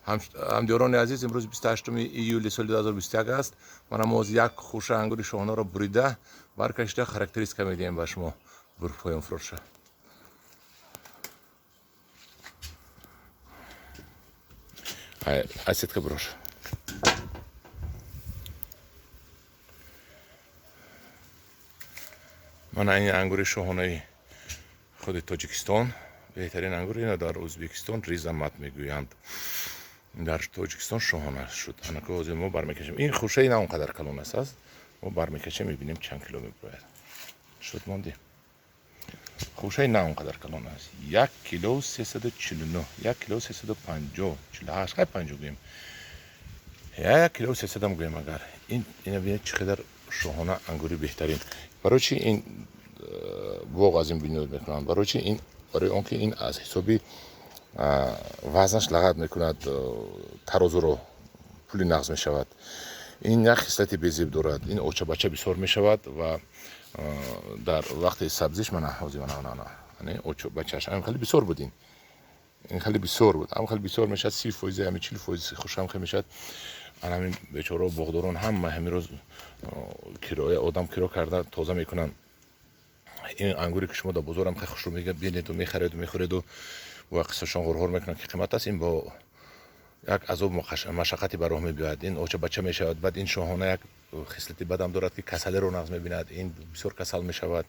همدیاران عزیز، امروز 28 ایولی سال 2021 است. من امروز یک خوشه انگور شاهانه را بریده برکشیده خاراکتریستیکا میدیم به شما. برفایم فروشه. های اسید که بروش. من این انگور شاهانه خود تاجیکستان، بهترین انگور اینو در ازبکستان ریزمت میگویند. در تاجیکستان شاهانه شد. انا که از ما برمیکشیم. این خوشه اینا اونقدر کلان است. ما برمیکشیم میبینیم چند کیلو میبره. شد ماندی. خوشه اینا اونقدر کلان است. 1 کیلو 349، 1 کیلو 350، 48 خیلی 50 گویم. 1 کیلو 300 هم گویم اگر. اینا ببینید چقدر شاهانه انگوری بهترین. برای چی این واقع از این بینود میکنن؟ برای چی این؟ برای آنکه این از حسابی وزنش لغت میکند، ترازو رو پولی نقض میشود. این یک خصلت بیزیب دارد. این اوچه بچه بسیار میشود و در وقت سبزیش من حوزی من نه اوچه بچهش هم خیلی بسیار بودین. این خیلی بسیار بود. هم خیلی بسیار میشد 30% هم 40% خوشم خیلی میشد. انا همین بیچاره بغداران هم همین روز کرایه آدم کرا کرده تازه میکنن. این انگوری که شما دا بزرگم خیلی خوش رو میگه بینید و میخرید و میخورید و قصهشان غرغر میکنن که قیمت است. این با یک عذاب مشقتی بر راه میبیاد. این اوچه بچه میشود. بعد این شاهانه یک خصلتی بدم دارد که کسل رو نقض میبیند. این بسیار کسل میشود.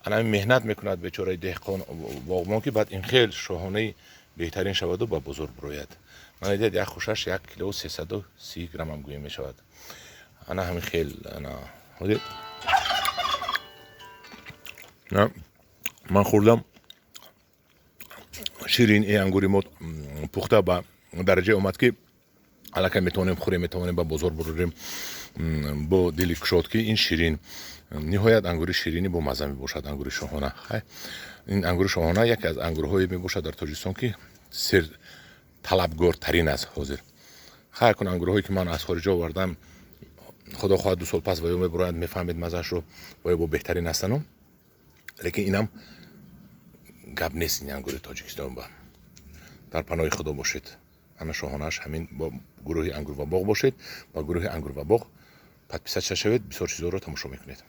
انا مهنت میکند بیچاره دهقان باغبان که بعد این خیلی شاهانه بهترین شود و با بزرگ بروید. من دید یک خوشش 1 کیلو 330 گرم هم گویی میشود. انا همین خیلی انا نه من خوردم شیرین. این انگوری ما پخته به درجه اومد که الان میتونیم خوریم، میتونیم با بزرگ بروریم با دلی کشاد که این شیرین نهایت انگوری شیرینی با مزه می باشد. انگوری شاهانه این انگور شاهانه یکی از انگورهای می باشد در تاجیکستان که سر طلبگار ترین است حاضر. خیر کن انگورهایی که من از خارج آوردم خدا خواهد 2 سال پس ویو میبرند میفهمید مزهش رو با بهترین هستن. لیکن اینم گپ نیست. این انگور تاجیکستان با در پناه خدا باشید. انا شاهانه‌اش همین با گروه انگور و باغ باشید. با گروه انگور و باغ پس شوید بسیار چیزا رو تماشا میکنید.